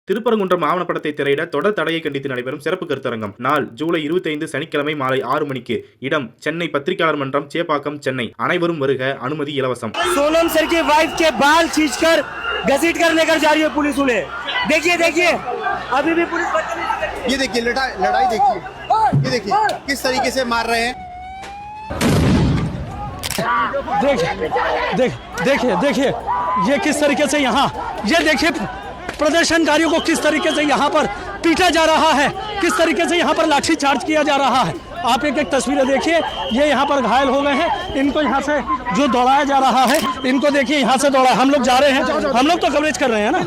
திருப்பரங்குன்றம் ஆவணப்படத்தை திரையிட தொடர் தடையை கண்டித்து நடைபெறும் சிறப்பு கருத்தரங்கம். நாள் ஜூலை 25 சனிக்கிழமை மாலை 6 மணிக்கு. இடம் சென்னை பத்திரிகையாளர் மன்றம், சேப்பாக்கம், சென்னை. அனைவரும் வருக. அனுமதி இலவசம். सोनम सर के वाइफ के बाल खींचकर घसीट कर लेकर जा रही है पुलिस उन्हें। देखिए देखिए अभी भी पुलिस ये देखिए लड़ाई देखिए, ये देखिए किस तरीके से मार रहे हैं। देखिए देखिए ये किस तरीके से यहाँ, ये देखिए प्रदर्शनकारियों को किस तरीके से यहाँ पर पीटा जा रहा है, किस तरीके से यहाँ पर लाठी चार्ज किया जा रहा है। आप एक एक तस्वीरें देखिए, ये यहाँ पर घायल हो गए हैं, इनको यहाँ से जो दौड़ाया जा रहा है, इनको देखिए यहाँ से दौड़ा। हम लोग जा रहे हैं, हम लोग तो कवरेज कर रहे हैं ना।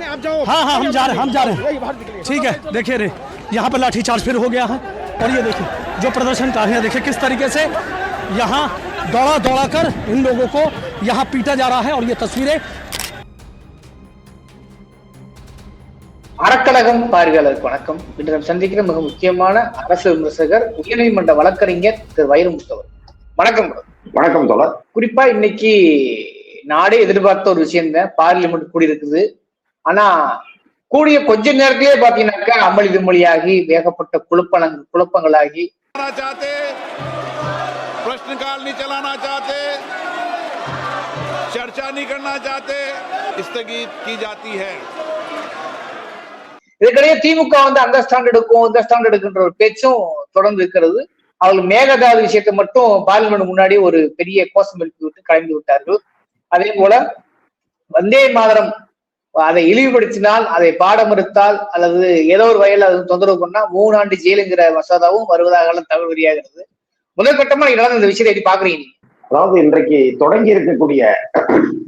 हाँ हाँ हम जा रहे हैं ठीक है। देखिए रे यहाँ पर लाठी चार्ज फिर हो गया है। और ये देखिए जो प्रदर्शनकारी हैं, देखिए किस तरीके से यहाँ दौड़ा कर इन लोगों को यहाँ पीटा जा रहा है। और ये तस्वीरें அறக்கழகம் பார்வையாளருக்கு வணக்கம். இன்று நாம் சந்திக்கிற மிக முக்கியமான அரசு விமர்சகர், உயர்நீதிமன்ற வழக்கறிஞர் திரு வைரமுத்து. வணக்கம். வணக்கம் தோழர். குறிப்பா இன்னைக்கு நாடே எதிர்பார்த்த ஒரு விஷயம் தான், பார்லிமெண்ட் கூடி இருக்குது. ஆனா கூடிய கொஞ்ச நேரத்திலேயே பாத்தீங்கன்னாக்கா அமளி துமளியாகி வேகப்பட்ட குழப்பங்களாகி प्रश्नकाल नहीं चलाना चाहते, चर्चा नहीं करना चाहते, स्थगित की जाती है. இதுக்கிடையே திமுக அந்த ஸ்டாண்ட் எடுக்கும் இந்த ஸ்டாண்ட் எடுக்குன்ற ஒரு பேச்சும் தொடர்ந்து இருக்கிறது. அவர்கள் மேகதாது விஷயத்தை மட்டும் பார்லிமெண்ட் முன்னாடி ஒரு பெரிய கோஷம் எழுப்பி விட்டு கலந்து விட்டார்கள். அதே போல வந்தே மாதரம் அதை இழிவுபடுத்தினால், அதை பாட மறுத்தால் அல்லது ஏதோ ஒரு வகையில் அது தொந்தரவு பண்ணா 3 ஆண்டு ஜெயிலுங்கிற மசோதாவும் வருவதாக தகவல் வெளியாகிறது. முதற்கட்டமா இந்த விஷயத்தை எப்படி பாக்குறீங்க? அதாவது இன்றைக்கு தொடங்கி இருக்கக்கூடிய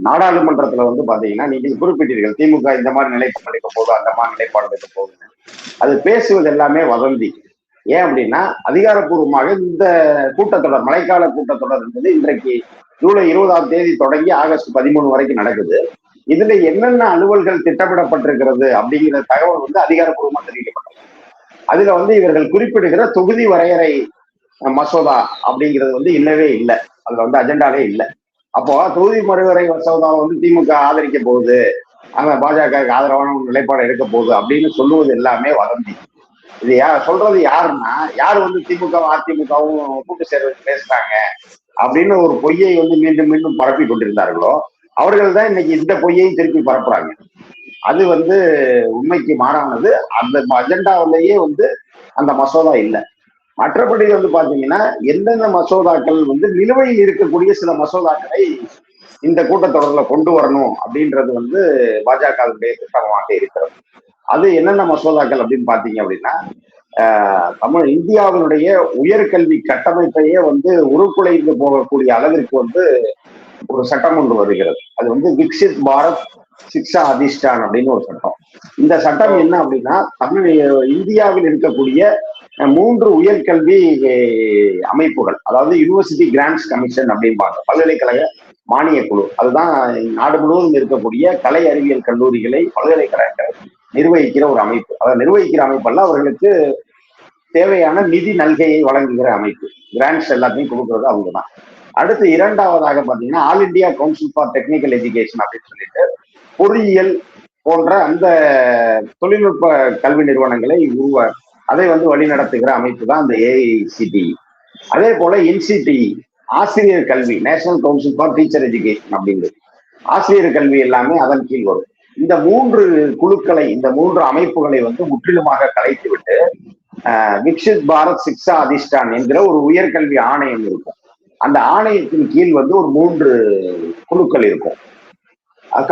நாடாளுமன்றத்துல பாத்தீங்கன்னா, நீங்க குறிப்பிட்டீர்கள் திமுக இந்த மாதிரி நிலைப்பாடு எடுக்க போகுது, அந்த மாதிரி நிலைப்பாடு எடுக்க போகுதுன்னு. அது பேசுவது எல்லாமே வதந்தி. ஏன் அப்படின்னா, அதிகாரப்பூர்வமாக இந்த கூட்டத்தொடர், மழைக்கால கூட்டத்தொடர் என்பது இன்றைக்கு ஜூலை 20ஆம் தேதி தொடங்கி ஆகஸ்ட் 13 வரைக்கும் நடக்குது. இதுல என்னென்ன அலுவல்கள் திட்டமிடப்பட்டிருக்கிறது அப்படிங்கிற தகவல் அதிகாரப்பூர்வமா தெரிவிக்கப்பட்டது. அதுல இவர்கள் குறிப்பிடுகிற தொகுதி வரையறை மசோதா அப்படிங்கிறது இல்லவே இல்லை. அதுல அஜெண்டாவே இல்லை. அப்போ தொகுதி மறுவரை மசோதாவை திமுக ஆதரிக்க போகுது, அங்க பாஜக ஆதரவான நிலைப்பாடு எடுக்க போகுது அப்படின்னு சொல்லுவது எல்லாமே வதந்தி. இது சொல்றது யாருன்னா, யார் திமுக அதிமுகவும் கூட்டு சேர்வது பேசுறாங்க அப்படின்னு ஒரு பொய்யை மீண்டும் மீண்டும் பரப்பி கொண்டிருந்தார்களோ, அவர்கள் தான் இன்னைக்கு இந்த பொய்யையும் திருப்பி பரப்புறாங்க. அது உண்மைக்கு மாறானது. அந்த அஜெண்டாவிலேயே அந்த மசோதா இல்லை. மற்றபடி பாத்தீங்கன்னா, எந்தெந்த மசோதாக்கள் நிலுவையில் இருக்கக்கூடிய சில மசோதாக்களை இந்த கூட்டத்தொடர்ல கொண்டு வரணும் அப்படின்றது பாஜகவுடைய திட்டமாக இருக்கிறது. அது என்னென்ன மசோதாக்கள் அப்படின்னு பாத்தீங்க அப்படின்னா, இந்தியாவினுடைய உயர்கல்வி கட்டமைப்பையே உருக்குலைந்து போகக்கூடிய அளவிற்கு ஒரு சட்டம் ஒன்று வருகிறது. அது விக்சித் பாரத் சிக்ஷா அதிஷ்டான் அப்படின்னு ஒரு சட்டம். இந்த சட்டம் என்ன அப்படின்னா, இந்தியாவில் இருக்கக்கூடிய 3 உயர்கல்வி அமைப்புகள், அதாவது யூனிவர்சிட்டி கிராண்ட்ஸ் கமிஷன் அப்படின்பாங்க, பல்கலைக்கழக மானிய குழு. அதுதான் நாடு முழுவதும் இருக்கக்கூடிய கலை அறிவியல் கல்லூரிகளை, பல்கலைக்கழகங்களை நிர்வகிக்கிற ஒரு அமைப்பு. அதை நிர்வகிக்கிற அமைப்பெல்லாம் அவர்களுக்கு தேவையான நிதி நல்கையை வழங்குகிற அமைப்பு. கிராண்ட்ஸ் எல்லாத்தையும் கொடுக்கறது அவங்க தான். அடுத்து இரண்டாவதாக பாத்தீங்கன்னா, all India council for technical education அப்படின்னு சொல்லிட்டு பொறியியல் போன்ற அந்த தொழில்நுட்ப கல்வி நிறுவனங்களை அதை வழிநடத்துகிற அமைப்பு தான் அந்த AICTE. அதே போல NCTE, ஆசிரியர் கல்வி, national council for teacher education அப்படிங்கிறது, ஆசிரியர் கல்வி எல்லாமே அதன் கீழ் வரும். இந்த 3 குழுக்களை, இந்த 3 அமைப்புகளை முற்றிலுமாக கலைத்து விட்டு விக்சித் பாரத் சிக்ஷா அதிஷ்டான் என்கிற ஒரு உயர்கல்வி ஆணையம் இருக்கும். அந்த ஆணையத்தின் கீழ் ஒரு 3 குழுக்கள் இருக்கும்,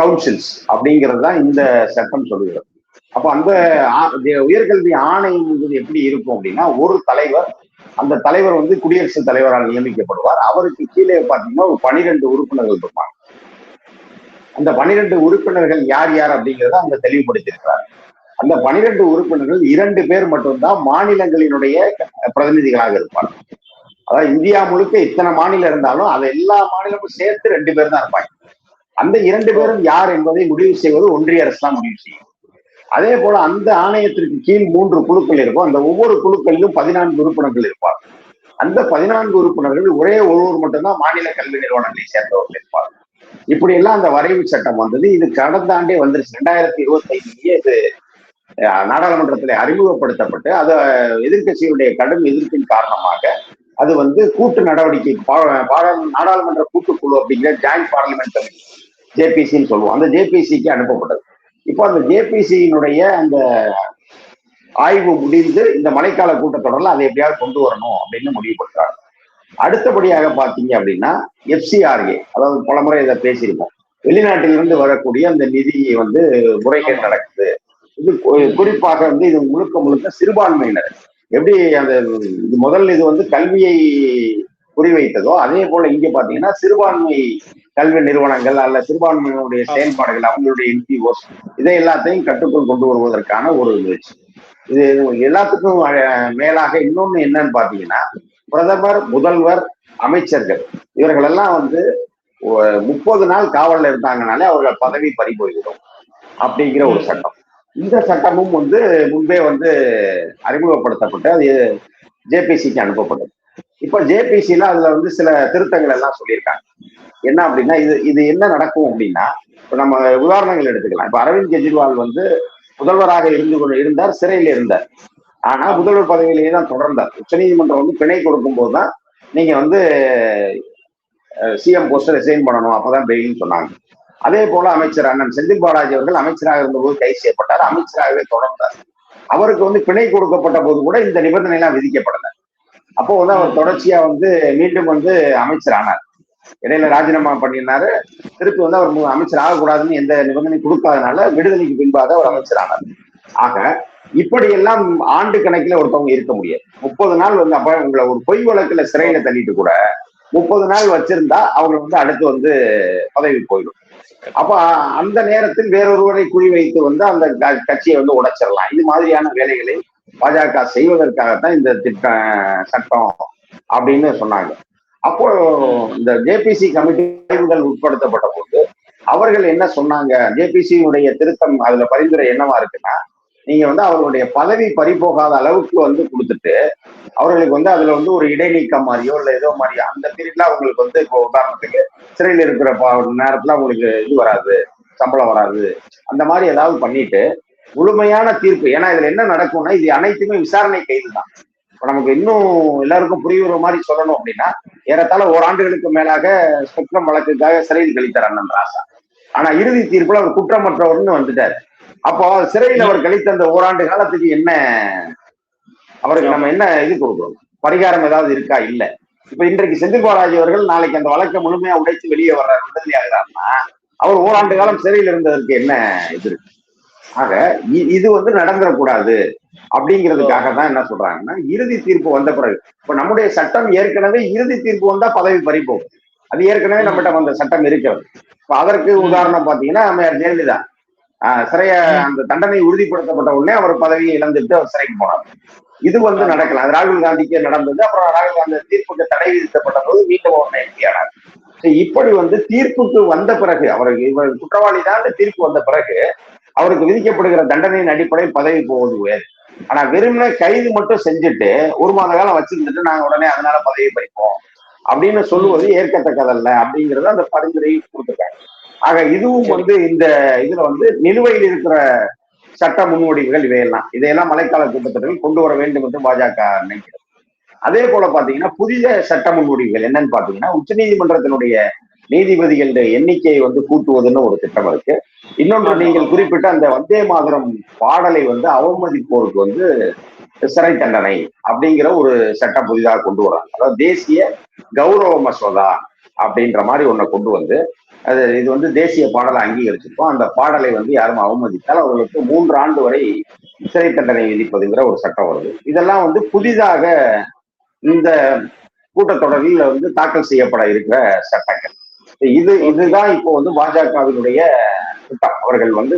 கவுன்சில்ஸ் அப்படிங்கிறது தான் இந்த சட்டம் சொல்லுகிறது. அப்ப அந்த உயர்கல்வி ஆணையம் எப்படி இருக்கும் அப்படின்னா, ஒரு தலைவர், அந்த தலைவர் குடியரசுத் தலைவரால் நியமிக்கப்படுவார். அவருக்கு கீழே பாத்தீங்கன்னா ஒரு 12 உறுப்பினர்கள் இருப்பாங்க. அந்த 12 உறுப்பினர்கள் யார் யார் அப்படிங்கிறத அவங்க தெளிவுபடுத்தியிருக்கிறார். அந்த 12 உறுப்பினர்கள் 2 பேர் மட்டும்தான் மாநிலங்களினுடைய பிரதிநிதிகளாக இருப்பாங்க. அதாவது இந்தியா முழுக்க இத்தனை மாநிலம் இருந்தாலும் அதை எல்லா மாநிலமும் சேர்த்து 2 பேர் தான் இருப்பாங்க. அந்த 2 பேரும் யார் என்பதை முடிவு செய்வது ஒன்றிய அரசு தான் முடிவு செய்யும். அதே போல அந்த ஆணையத்திற்கு கீழ் 3 குழுக்கள் இருக்கும். அந்த ஒவ்வொரு குழுக்களிலும் 14 உறுப்பினர்கள் இருப்பார். அந்த 14 உறுப்பினர்கள் ஒரே ஒருவர் மட்டும்தான் மாநில கல்வி நிறுவனங்களை சேர்ந்தவர்கள் இருப்பார். இப்படி எல்லாம் அந்த வரைவு சட்டம் வந்தது. இது கடந்த ஆண்டே வந்துருச்சு. 2025 இது நாடாளுமன்றத்தில் அறிமுகப்படுத்தப்பட்டு அது எதிர்க்கட்சியுடைய கடும் எதிர்ப்பின் காரணமாக அது வந்து கூட்டு நடவடிக்கை நாடாளுமன்ற கூட்டுக்குழு அப்படிங்கிற ஜாயிண்ட் பார்லிமெண்ட் கமிட்டி ஜேபிசின்னு சொல்லுவோம், அந்த ஜேபிசிக்கு அனுப்பப்பட்டது. இப்போ அந்த ஜேபிசியினுடைய அந்த ஆய்வு முடிந்து இந்த மழைக்கால கூட்டத்தொடரில் அதை எப்படியாவது கொண்டு வரணும் அப்படின்னு முடிவு பண்றாங்க. அடுத்தபடியாக பாத்தீங்க அப்படின்னா FCRA, அதாவது பலமுறை இதை பேசியிருக்கோம், வெளிநாட்டிலிருந்து வரக்கூடிய அந்த நிதியை வந்து முறைகேடு நடக்குது. இது குறிப்பாக வந்து இது முழுக்க முழுக்க சிறுபான்மையினர் எப்படி அந்த முதல்ல இது வந்து கல்வியை குறிவைத்ததோ அதே போல இங்க பாத்தீங்கன்னா சிறுபான்மை கல்வி நிறுவனங்கள் அல்ல சிறுபான்மையினுடைய செயல்பாடுகள் அவங்களுடைய NGOs இதை எல்லாத்தையும் கட்டுக்குள் கொண்டு வருவதற்கான ஒரு முயற்சி. இது எல்லாத்துக்கும் மேலாக இன்னொன்னு என்னன்னு பாத்தீங்கன்னா பிரதமர், முதல்வர், அமைச்சர்கள் இவர்கள் எல்லாம் வந்து 30 நாள் காவல்ல இருந்தாங்கனாலே அவர்கள் பதவி பறி போய்விடும் அப்படிங்கிற ஒரு சட்டம். இந்த சட்டமும் வந்து முன்பே வந்து அறிமுகப்படுத்தப்பட்டு அது ஜேபிசிக்கு அனுப்பப்பட்டது. இப்ப ஜேபிசில அதுல வந்து சில திருத்தங்கள் எல்லாம் சொல்லியிருக்காங்க. என்ன அப்படின்னா இது என்ன நடக்கும் அப்படின்னா, இப்ப நம்ம உதாரணங்கள் எடுத்துக்கலாம். இப்ப அரவிந்த் கெஜ்ரிவால் வந்து முதல்வராக இருந்தார், சிறையில் இருந்தார். ஆனா முதல்வர் பதவியிலேயே தான் தொடர்ந்தார். உச்சநீதிமன்றம் வந்து பிணை கொடுக்கும் போதுதான் நீங்க வந்து சிஎம் போஸ்டர் ரிசைன் பண்ணணும், அப்பதான் பெயில்னு சொன்னாங்க. அதே போல அமைச்சர் அண்ணன் செந்தில் பாலாஜி அவர்கள் அமைச்சராக இருந்தபோது கைது செய்யப்பட்டார், அமைச்சராகவே தொடர்ந்தார். அவருக்கு வந்து பிணை கொடுக்கப்பட்ட போது கூட இந்த நிபந்தனை எல்லாம் விதிக்கப்படல. அப்போ வந்து அவர் தொடர்ச்சியா வந்து மீண்டும் வந்து அமைச்சர் ஆனார். இடையில ராஜினாமா பண்ணியிருந்தாரு, திருப்பி வந்து அவர் அமைச்சர் ஆகக்கூடாதுன்னு எந்த நிபந்தனை கொடுக்காதனால விடுதலைக்கு பின்பாக அவர் அமைச்சர் ஆனார். ஆக இப்படியெல்லாம் ஆண்டு கணக்கில் ஒருத்தவங்க இருக்க முடியாது. 30 நாள் வந்து அப்ப உங்களை ஒரு பொய் வழக்குல சிறையில தள்ளிட்டு கூட 30 நாள் வச்சிருந்தா அவங்க வந்து அடுத்து வந்து பதவி போயிடும். அப்ப அந்த நேரத்தில் வேறொருவரை குறிவைத்து வந்து அந்த கட்சியை வந்து உடைச்சிடலாம். இது மாதிரியான வேலைகளை பாஜக செய்வதற்காகத்தான் இந்த சட்டம் அப்படின்னு சொன்னாங்க. அப்போ இந்த ஜேபிசி கமிட்டி ஆய்வுகள் உட்படுத்தப்பட்ட போது அவர்கள் என்ன சொன்னாங்க, ஜேபிசியுடைய திருத்தம் அதுல பரிந்துரை என்னவா இருக்குன்னா, நீங்க வந்து அவர்களுடைய பதவி பறிபோகாத அளவுக்கு வந்து கொடுத்துட்டு அவர்களுக்கு வந்து அதுல வந்து ஒரு இடைநீக்கம் மாதிரியோ இல்ல ஏதோ மாதிரியோ அந்த பீரியட்ல அவங்களுக்கு வந்து இப்போ உதாரணத்துக்கு சிறையில் இருக்கிற நேரத்துல அவங்களுக்கு இது வராது, சம்பளம் வராது, அந்த மாதிரி ஏதாவது பண்ணிட்டு முழுமையான தீர்ப்பு. ஏன்னா இதுல என்ன நடக்கும்னா இது அனைத்துமே விசாரணை கைது தான். இப்ப நமக்கு இன்னும் எல்லாருக்கும் புரியுற மாதிரி சொல்லணும் அப்படின்னா, ஏறத்தாழ ஓராண்டுகளுக்கு மேலாக ஸ்பெக்ட்ரம் வழக்குக்காக சிறையில் கழித்தார் அண்ணன் ராசா. ஆனா இறுதி தீர்ப்புல அவர் குற்றமற்றவர்னு வந்துட்டார். அப்போ சிறையில் அவர் கழித்த அந்த ஓராண்டு காலத்துக்கு என்ன அவருக்கு நம்ம என்ன இது கொடுக்கணும், பரிகாரம் ஏதாவது இருக்கா? இல்ல. இப்ப இன்றைக்கு செந்தில் பாலாஜி அவர்கள் நாளைக்கு அந்த வழக்கை முழுமையா உடைச்சு வெளியே வர்ற விடுதலை ஆகிறாருன்னா அவர் ஓராண்டு காலம் சிறையில் இருந்ததற்கு என்ன இது இருக்கு? ஆக இது வந்து நடந்துடக்கூடாது அப்படிங்கிறதுக்காக தான் என்ன சொல்றாங்கன்னா, இறுதி தீர்ப்பு வந்த பிறகு இப்ப நம்முடைய சட்டம் ஏற்கனவே இறுதி தீர்ப்பு வந்தா பதவி பறிப்போகும். அது ஏற்கனவே நம்மகிட்ட அந்த சட்டம் இருக்கிறது. இப்ப அதற்கு உதாரணம் பாத்தீங்கன்னா ஜெயலலிதா சிறைய அந்த தண்டனை உறுதிப்படுத்தப்பட்ட உடனே அவர் பதவியை இழந்துட்டு அவர் சிறைக்கு போனார். இது வந்து நடக்கலாம். அது ராகுல் காந்திக்கு நடந்தது. அப்புறம் ராகுல் காந்தி தீர்ப்புக்கு தடை விதிக்கப்பட்ட போது மீண்டும் அவர் எம்பி ஆனார். இப்படி வந்து தீர்ப்புக்கு வந்த பிறகு அவருக்கு இவர் குற்றவாளி தான் தீர்ப்பு வந்த பிறகு அவருக்கு விதிக்கப்படுகிற தண்டனையின் அடிப்படையில் பதவி போவது உயர். ஆனா வெறுமனே கைது மட்டும் செஞ்சுட்டு 1 மாத காலம் வச்சிருந்துட்டு நாங்க உடனே அதனால பதவி பறிப்போம் அப்படின்னு சொல்லுவது ஏற்கத்தக்கதல்ல அப்படிங்கறத அந்த பரிந்துரை கொடுத்துருக்காங்க. ஆக இதுவும் வந்து இந்த இதுல வந்து நிலுவையில் இருக்கிற சட்ட முன்வடிவுகள் இதையெல்லாம் மழைக்கால கூட்டத்தொடரில் கொண்டு வர வேண்டும் என்று பாஜக நினைக்கிறது. அதே போல பாத்தீங்கன்னா புதிய சட்ட முன்வடிவுகள் என்னன்னு பாத்தீங்கன்னா, உச்சநீதிமன்றத்தினுடைய நீதிபதிகளுடைய எண்ணிக்கையை வந்து கூட்டுவதுன்னு ஒரு திட்டம் இருக்கு. இன்னொன்று நீங்கள் குறிப்பிட்ட அந்த வந்தே மாதரம் பாடலை வந்து அவமதிப்போருக்கு வந்து சிறை தண்டனை அப்படிங்கிற ஒரு சட்டம் புதிதாக கொண்டு வராங்க. அதாவது தேசிய கௌரவ மசோதா அப்படின்ற மாதிரி ஒன்றை கொண்டு வந்து இது வந்து தேசிய பாடலை அங்கீகரிச்சிருக்கோம். அந்த பாடலை வந்து யாரும் அவமதித்தால் அவர்களுக்கு 3 ஆண்டு வரை சிறை தண்டனை விதிப்பதுங்கிற ஒரு சட்டம் வருது. இதெல்லாம் வந்து புதிதாக இந்த கூட்டத்தொடரில் வந்து தாக்கல் செய்யப்பட இருக்கிற சட்டங்கள். இதுதான் இப்போ வந்து பாஜகவினுடைய திட்டம். அவர்கள் வந்து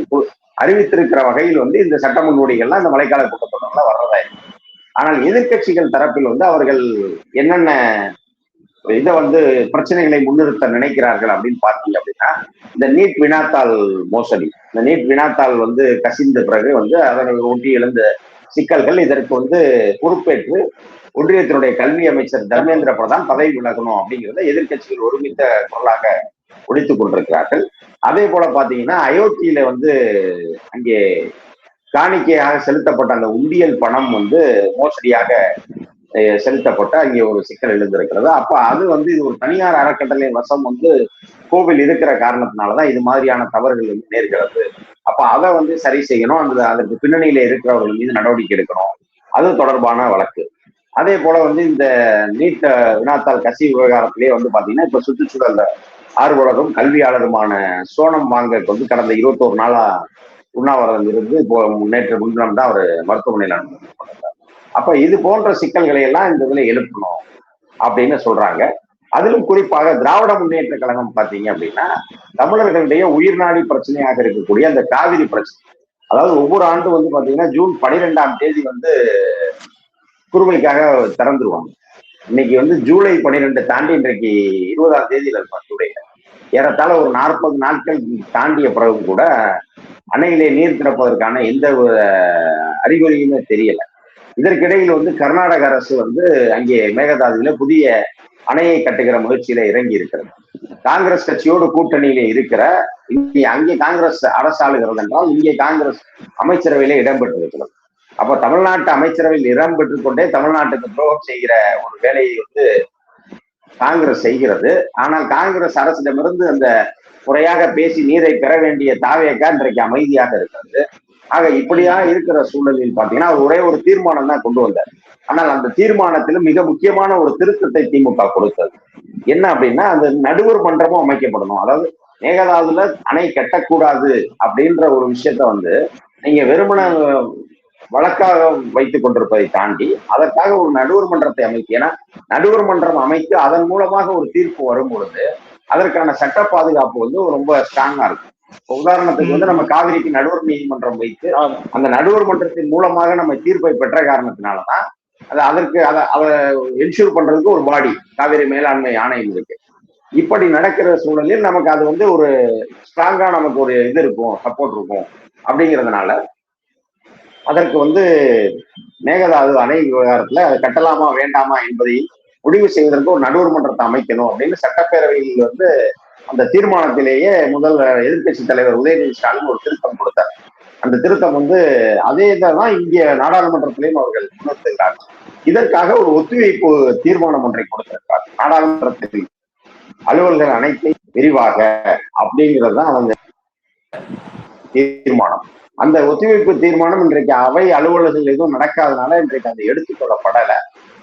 அறிவித்திருக்கிற வகையில் வந்து இந்த சட்ட முன்வடிவுகள்லாம் இந்த மழைக்கால கூட்டத்தொடர்ல வர்றதா இருக்கு. ஆனால் எதிர்கட்சிகள் தரப்பில் வந்து அவர்கள் என்னென்ன இதை வந்து பிரச்சனைகளை முன்னிறுத்த நினைக்கிறார்கள் அப்படின்னு பார்த்தீங்க அப்படின்னா, இந்த நீட் வினாத்தாள் மோசடி, இந்த நீட் வினாத்தாள் வந்து கசிந்த பிறகு வந்து அதனை ஒட்டி எழுந்த சிக்கல்கள், இதற்கு வந்து பொறுப்பேற்று ஒன்றியத்தினுடைய கல்வி அமைச்சர் தர்மேந்திர பிரதான் பதவி விலகணும் அப்படிங்கிறத எதிர்கட்சிகள் ஒருமித்த குரலாக ஒழித்துக் கொண்டிருக்கிறார்கள். அதே போல பாத்தீங்கன்னா அயோத்தியில வந்து அங்கே காணிக்கையாக செலுத்தப்பட்ட அந்த உண்டியல் பணம் வந்து மோசடியாக செலுத்தப்பட்டு அங்கே ஒரு சிக்கல் எழுந்திருக்கிறது. அப்ப அது வந்து இது ஒரு தனியார் அறக்கட்டளை வசம் வந்து கோவில் இருக்கிற காரணத்தினாலதான் இது மாதிரியான தவறுகள் வந்து நேர்கிறது. அப்ப அதை வந்து சரி செய்யணும், அதற்கு பின்னணியில இருக்கிறவர்கள் மீது நடவடிக்கை எடுக்கணும். அது தொடர்பான வழக்கு. அதே போல வந்து இந்த நீட் வினாத்தாள் கசிவு விவகாரத்திலேயே வந்து பாத்தீங்கன்னா இப்ப சுற்றுச்சூழல் ஆர்வலரும் கல்வியாளருமான சோனம் வாங்கக் வந்து கடந்த 21 நாளா உண்ணாவிரதம் இருந்து இப்போ நேற்று முன்தினம் தான் அவர் மருத்துவமனையில் அனுமதிக்கப்பட்டார். அப்ப இது போன்ற சிக்கல்களை எல்லாம் இந்த இதுல எழுப்பணும் அப்படின்னு சொல்றாங்க. அதிலும் குறிப்பாக திராவிட முன்னேற்ற கழகம் பாத்தீங்க அப்படின்னா தமிழர்களுடைய உயிர்நாடி பிரச்சனையாக இருக்கக்கூடிய அந்த காவிரி பிரச்சனை, அதாவது ஒவ்வொரு ஆண்டு வந்து பாத்தீங்கன்னா ஜூன் 12ஆம் தேதி வந்து குறுவைக்காக திறந்துருவாங்க. இன்னைக்கு வந்து ஜூலை 12 தாண்டி இன்றைக்கு 20ஆம் தேதியில இருப்பாங்க ஜூலைல. ஏறத்தாழ ஒரு 40 நாட்கள் தாண்டிய பிறகு கூட அணையிலே நீர் திறப்பதற்கான எந்த அறிகுறியுமே தெரியல. இதற்கிடையில் வந்து கர்நாடக அரசு வந்து அங்கே மேகதாதுல புதிய அணையை கட்டுகிற முயற்சியில இறங்கி இருக்கிறது. காங்கிரஸ் கட்சியோடு கூட்டணியில இருக்கிற அங்கே காங்கிரஸ் அரசாளுகிறது என்றால் இங்கே காங்கிரஸ் அமைச்சரவையில இடம்பெற்றிருக்கிறது. அப்ப தமிழ்நாட்டு அமைச்சரவையில் இடம்பெற்றுக் கொண்டே தமிழ்நாட்டுக்கு துரோகம் செய்கிற ஒரு வேலையை வந்து காங்கிரஸ் செய்கிறது. ஆனால் காங்கிரஸ் அரசிடமிருந்து அந்த முறையாக பேசி நீரை பெற வேண்டிய தாவேக்கா இன்றைக்கு அமைதியாக இருக்கிறது. ஆக இப்படியா இருக்கிற சூழலில் பாத்தீங்கன்னா ஒரே ஒரு தீர்மானம் தான் கொண்டு வந்தார். ஆனால் அந்த தீர்மானத்திலும் மிக முக்கியமான ஒரு திருத்தத்தை திமுக கொடுத்தது. என்ன அப்படின்னா அந்த நடுவர் மன்றமும் அமைக்கப்படணும். அதாவது மேகதாதுல அணை கட்டக்கூடாது அப்படின்ற ஒரு விஷயத்த வந்து நீங்க வெறுமன வழக்காக வைத்துக் கொண்டிருப்பதை தாண்டி அதற்காக ஒரு நடுவர் மன்றத்தை அமைத்து, ஏன்னா நடுவர் மன்றம் அமைத்து அதன் மூலமாக ஒரு தீர்ப்பு வரும் பொழுது அதற்கான சட்ட பாதுகாப்பு வந்து ரொம்ப ஸ்ட்ராங்கா இருக்கும். உதாரணத்துக்கு வந்து நம்ம காவிரிக்கு நடுவர் நீதிமன்றம் வைத்து அந்த நடுவர் மன்றத்தின் மூலமாக நம்ம தீர்ப்பை பெற்ற காரணத்தினாலதான் அதற்கு அதை என்ஷூர் பண்றதுக்கு ஒரு பாடி காவிரி மேலாண்மை ஆணையம் இருக்கு. இப்படி நடக்கிற சூழலில் நமக்கு அது வந்து ஒரு ஸ்ட்ராங்கா நமக்கு ஒரு இது இருக்கும், சப்போர்ட் இருக்கும். அப்படிங்கிறதுனால அதற்கு வந்து மேகதாது அணை விவகாரத்துல அதை கட்டலாமா வேண்டாமா என்பதை முடிவு செய்வதற்கு ஒரு நடுவர் மன்றத்தை அமைக்கணும் அப்படின்னு சட்டப்பேரவையில் வந்து அந்த தீர்மானத்திலேயே முதல் எதிர்கட்சி தலைவர் உதயநிதி ஸ்டாலின் ஒரு திருத்தம் கொடுத்தார். அந்த திருத்தம் வந்து அதே தான் இங்கே நாடாளுமன்றத்திலையும் அவர்கள் முன்னிறுத்துகிறார்கள். இதற்காக ஒரு ஒத்திவைப்பு தீர்மானம் ஒன்றை கொடுத்திருக்கிறார். நாடாளுமன்றத்தில் அலுவல்கள் அனைத்தையும் விரிவாக அப்படிங்கிறது தான் அந்த தீர்மானம். அந்த ஒத்திவைப்பு தீர்மானம் இன்றைக்கு அவை அலுவலர்கள் எதுவும் நடக்காதனால இன்றைக்கு அது எடுத்துக்கொள்ளப்படலை.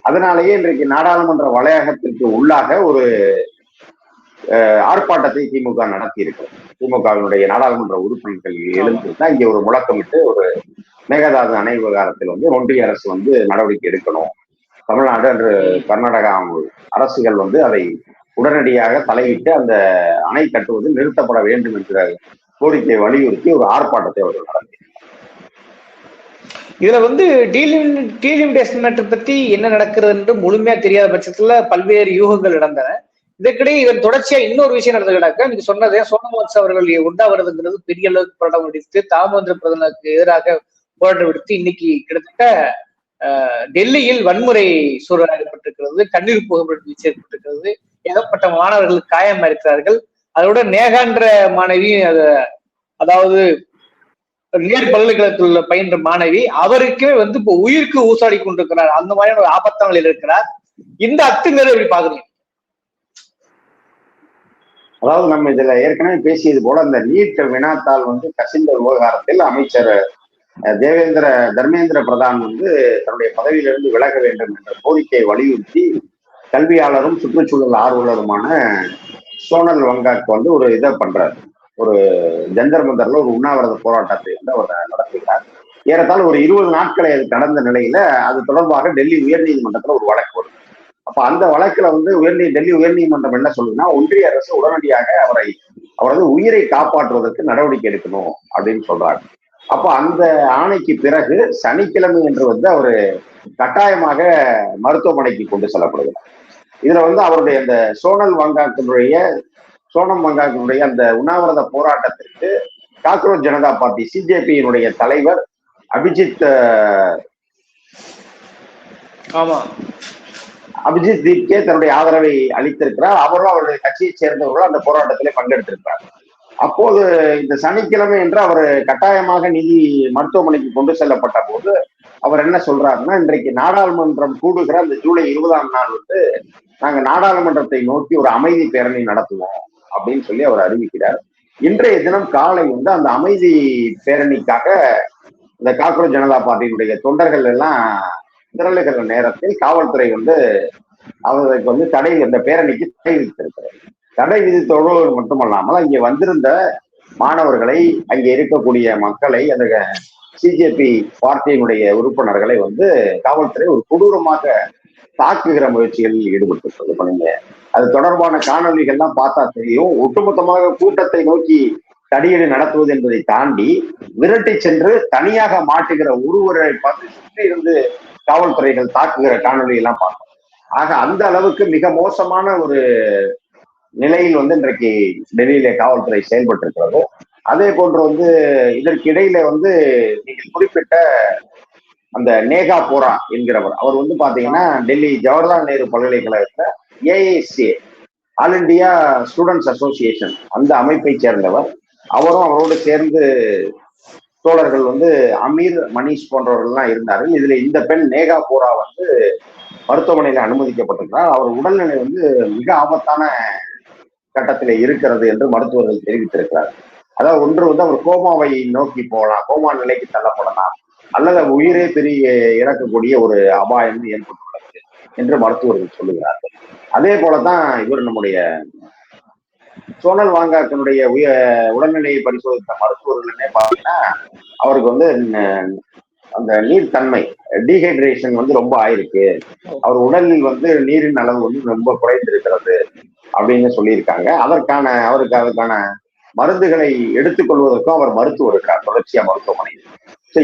அதனாலேயே இன்றைக்கு நாடாளுமன்ற வளையகத்திற்கு உள்ளாக ஒரு ஆர்ப்பாட்டத்தை திமுக நடத்தி இருக்கிறது. திமுகவினுடைய நாடாளுமன்ற உறுப்பினர்கள் எழுந்துதான் இங்கே ஒரு முழக்கமிட்டு ஒரு மேகதாது அணை விவகாரத்தில் வந்து ஒன்றிய அரசு வந்து நடவடிக்கை எடுக்கணும், தமிழ்நாடு என்று கர்நாடகா அரசுகள் வந்து அதை உடனடியாக தலையிட்டு அந்த அணை கட்டுவது நிறுத்தப்பட வேண்டும் என்கிற கோரிக்கையை வலியுறுத்தி ஒரு ஆர்ப்பாட்டத்தை அவர்கள் நடத்தினார். இதுல வந்து டீலிமிடேஷன் மேட்டர் பத்தி என்ன நடக்கிறது என்று முழுமையா தெரியாத பட்சத்துல பல்வேறு யூகங்கள் நடந்தன. இதற்கிடையே இதன் தொடர்ச்சியா இன்னொரு விஷயம் நடந்ததுனாக்கா நீங்க சொன்னதே சோனவாஸ் அவர்கள் உண்டாவதுங்கிறது பெரிய அளவுக்கு போராட்டம் விடுத்து தாமோதர பிரதமருக்கு எதிராக போராட்டம் விடுத்து இன்னைக்கு கிட்டத்தட்ட டெல்லியில் வன்முறை சூழல் ஏற்பட்டிருக்கிறது, கண்ணீர் புகை வீச்சு ஏற்பட்டிருக்கிறது, ஏகப்பட்ட மாணவர்கள் காயமா இருக்கிறார்கள். அதோட நேகான்ற மாணவி அதாவது நேர் பல்கலைக்கழகத்தில் பயின்ற மாணவி அவருக்கே வந்து இப்போ உயிருக்கு ஊசாடி கொண்டிருக்கிறார். அந்த மாதிரியான ஒரு ஆபத்தங்களில் இருக்கிறார். இந்த அத்துமீறலை எப்படி பாக்குறீங்க? அதாவது நம்ம இதுல ஏற்கனவே பேசியது போல அந்த நீட் வினாத்தாள் வந்து கசிந்த விவகாரத்தில் அமைச்சர் தர்மேந்திர பிரதான் வந்து தன்னுடைய பதவியிலிருந்து விலக வேண்டும் என்ற கோரிக்கையை வலியுறுத்தி கல்வியாளரும் சுற்றுச்சூழல் ஆர்வலருமான சோனல் வங்காக்கு வந்து ஒரு இதை பண்றாரு. ஒரு ஜந்தர் மந்தர்ல ஒரு உண்ணாவிரத போராட்டத்தை வந்து அவர் நடத்துகிறார். ஏறத்தாழ ஒரு 20 நாட்களை அது கடந்த நிலையில அது தொடர்பாக டெல்லி உயர்நீதிமன்றத்துல ஒரு வழக்கு வருது. அப்ப அந்த வழக்குல வந்து டெல்லி உயர்நீதிமன்றம் என்ன சொல்லுதுன்னா ஒன்றிய அரசு உடனடியாக அவரது உயிரை காப்பாற்றுவதற்கு நடவடிக்கை எடுக்கணும் அப்படின்னு சொல்றாங்க. அப்ப அந்த ஆணைக்கு பிறகு சனிக்கிழமை என்று வந்து அவரு கட்டாயமாக மருத்துவமனைக்கு கொண்டு செல்லப்படுகிறார். இதுல வந்து அவருடைய அந்த சோனம் வங்காக்கினுடைய அந்த உண்ணாவிரத போராட்டத்திற்கு காக்ரோச் ஜனதா பார்ட்டி சிஜேபியினுடைய தலைவர் அபிஜித் தீப்கே தன்னுடைய ஆதரவை அளித்திருக்கிறார். அவரும் அவருடைய கட்சியை சேர்ந்தவர்கள் அந்த போராட்டத்திலே பங்கெடுத்திருக்கிறார். அப்போது இந்த சனிக்கிழமை என்று அவர் கட்டாயமாக நிதி மருத்துவமனைக்கு கொண்டு செல்லப்பட்ட போது அவர் என்ன சொல்றாருன்னா, இன்றைக்கு நாடாளுமன்றம் கூடுகிற அந்த ஜூலை 20ஆம் நாள் வந்து நாங்க நாடாளுமன்றத்தை நோக்கி ஒரு அமைதி பேரணி நடத்துவோம் அப்படின்னு சொல்லி அவர் அறிவிக்கிறார். இன்றைய தினம் காலை வந்து அந்த அமைதி பேரணிக்காக இந்த காக்ரோச் ஜனதா பார்ட்டியினுடைய தொண்டர்கள் எல்லாம் திரளுகிற நேரத்தில் காவல்துறை வந்து அவர்களுக்கு வந்து தடை, இந்த பேரணிக்கு தடை விதித்திருக்கிறது. தடை விதித்தோடு மட்டுமல்லாமல் அங்கே வந்திருந்த மாணவர்களை, அங்கே இருக்கக்கூடிய மக்களை, அந்த சிஜேபி பார்ட்டியினுடைய உறுப்பினர்களை வந்து காவல்துறை ஒரு கொடூரமாக தாக்குகிற முயற்சிகளில் ஈடுபட்டிருக்கிறது. இப்ப நீங்க அது தொடர்பான காணொலிகள்லாம் பார்த்தா தெரியும். ஒட்டுமொத்தமாக கூட்டத்தை நோக்கி தடியடி நடத்துவது என்பதை தாண்டி விரட்டி சென்று தனியாக மாட்டுகிற ஒருவரை பார்த்து சுற்றி இருந்து காவல்துறைகள் தாக்குகிற காணொலி எல்லாம் பார்த்தோம். ஆக அந்த அளவுக்கு மிக மோசமான ஒரு நிலையில் வந்து இன்றைக்கு டெல்லியில காவல்துறை செயல்பட்டு இருக்கிறது. அதே போன்று வந்து இதற்கு இடையில வந்து நீங்கள் குறிப்பிட்ட அந்த நேகா போரா என்கிறவர், அவர் வந்து பாத்தீங்கன்னா டெல்லி ஜவஹர்லால் நேரு பல்கலைக்கழகத்துல AIC, all India students association, அந்த அமைப்பை சேர்ந்தவர். அவரும் அவரோடு சேர்ந்து தோழர்கள் வந்து அமீர், மணிஷ் போன்றவர்கள்லாம் இருந்தார்கள். இதுல இந்த பெண் நேகா போரா வந்து மருத்துவமனையில அனுமதிக்கப்பட்டிருக்கிறார். அவர் உடல்நிலை வந்து மிக ஆபத்தான கட்டத்திலே இருக்கிறது என்று மருத்துவர்கள் தெரிவித்திருக்கிறார். அதாவது ஒன்று வந்து அவர் கோமாவை நோக்கி போகலாம், கோமா நிலைக்கு தள்ளப்படலாம், அல்லது உயிரே பெரிய இறக்கக்கூடிய ஒரு அபாயம் ஏற்பட்டுள்ளது என்று மருத்துவர்கள் சொல்லுகிறார்கள். அதே போலதான் இவர் நம்முடைய சோனல் வாங்காக்கனுடைய உடல்நிலையை பரிசோதித்த மருத்துவர்களுமே பார்த்தீங்கன்னா அவருக்கு வந்து அந்த நீர் தன்மை, டீஹைட்ரேஷன் வந்து ரொம்ப ஆயிருக்கு, அவர் உடலில் வந்து நீரின் அளவு வந்து ரொம்ப குறைந்திருக்கிறது அப்படின்னு சொல்லியிருக்காங்க. அவருக்கு அதுக்கான மருந்துகளை எடுத்துக்கொள்வதற்கும் அவர் மருத்துவர் இருக்கார் தொடர்ச்சியா மருத்துவமனையில்.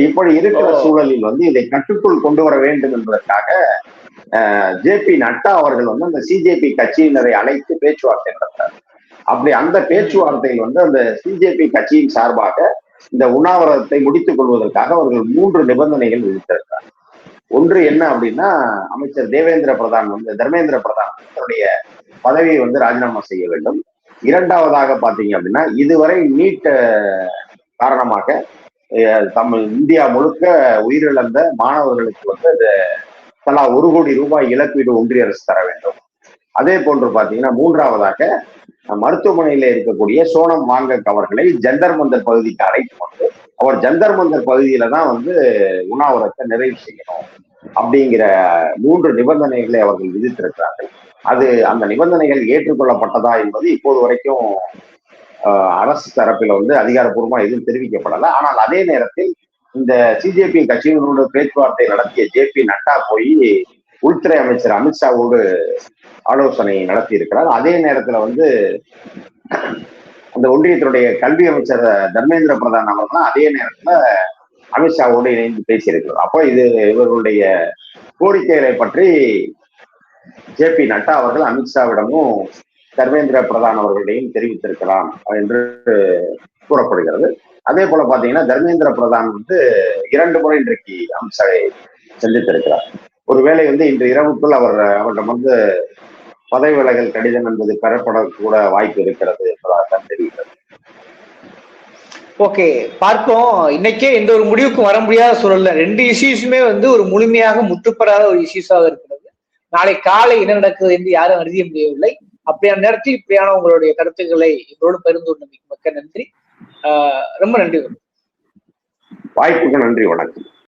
இப்படி இருக்கிற சூழலில் வந்து இதை கட்டுக்குள் கொண்டு வர வேண்டும் என்பதற்காக ஜே.பி. நட்டா அவர்கள் வந்து அந்த சிஜேபி கட்சியினரை அழைத்து பேச்சுவார்த்தை நடத்தார். அப்படி அந்த பேச்சுவார்த்தையில் வந்து அந்த சிஜேபி கட்சியின் சார்பாக இந்த உண்ணாவிரதத்தை முடித்துக் கொள்வதற்காக அவர்கள் 3 நிபந்தனைகள் விதித்திருக்கிறார். ஒன்று என்ன அப்படின்னா, அமைச்சர் தர்மேந்திர பிரதான் தன்னுடைய பதவியை வந்து ராஜினாமா செய்ய வேண்டும். இரண்டாவதாக பாத்தீங்க அப்படின்னா, இதுவரை நீட் காரணமாக இந்தியா முழுக்க உயிரிழந்த மாணவர்களுக்கு வந்து தலா 1 கோடி ரூபாய் இழப்பீடு ஒன்றிய அரசு தர வேண்டும். அதே போன்று பாத்தீங்கன்னா, மூன்றாவதாக மருத்துவமனையில இருக்கக்கூடிய சோனம் வாங்கக் அவர்களை ஜந்தர் மந்தர் பகுதிக்கு அழைத்து வந்து அவர் ஜந்தர் மந்தர் பகுதியில தான் வந்து உண்ணாவிரத்தை நிறைவு செய்யணும் அப்படிங்கிற 3 நிபந்தனைகளை அவர்கள் விதித்திருக்கிறார்கள். அந்த நிபந்தனைகள் ஏற்றுக்கொள்ளப்பட்டதா என்பது இப்போது வரைக்கும் அரசு தரப்பில் வந்து அதிகாரப்பூர்வமா எதுவும் தெரிவிக்கப்படலை. ஆனால் அதே நேரத்தில் இந்த சிஜேபி கட்சியினரோடு பேச்சுவார்த்தை நடத்திய ஜே.பி. நட்டா போய் உள்துறை அமைச்சர் அமித்ஷாவோடு ஆலோசனை நடத்தி இருக்கிறார். அதே நேரத்துல வந்து அந்த ஒன்றியத்தினுடைய கல்வி அமைச்சர் தர்மேந்திர பிரதான் அவர்கள் அதே நேரத்துல அமித்ஷாவோடு இணைந்து பேசியிருக்கிறார். அப்போ இவர்களுடைய கோரிக்கைகளை பற்றி ஜே.பி. நட்டா அவர்கள் அமித்ஷாவிடமும் தர்மேந்திர பிரதான் அவர்களிடையும் தெரிவித்திருக்கிறார் என்று கூறப்படுகிறது. அதே போல பாத்தீங்கன்னா, தர்மேந்திர பிரதான் வந்து 2 முறை இன்றைக்கு அமித்ஷாவை சந்தித்திருக்கிறார். ஒருவேளை வந்து இன்று இரவுக்குள் அவரிடம் வந்து பதவி விலகல் கடிதம் என்பது பெறப்படக்கூட வாய்ப்பு இருக்கிறது என்பதாக தெரிகிறது. ஓகே, பார்ப்போம். இன்னைக்கே எந்த ஒரு முடிவுக்கும் வர முடியாத சூழல்ல 2 இஷ்யூஸுமே வந்து ஒரு முழுமையாக முற்றுப்பெறாத ஒரு இஷ்யூஸாக இருக்கிறது. நாளை காலை என்ன நடக்குது என்று யாரும் அறிய முடியவில்லை. அப்படியான நேரத்தில் இப்படியான உங்களுடைய கருத்துக்களை எங்களோடு பகிர்ந்து கொண்டமைக்கு மிக்க நன்றி. ரொம்ப நன்றி. வாய்ப்புக்கு நன்றி, வணக்கம்.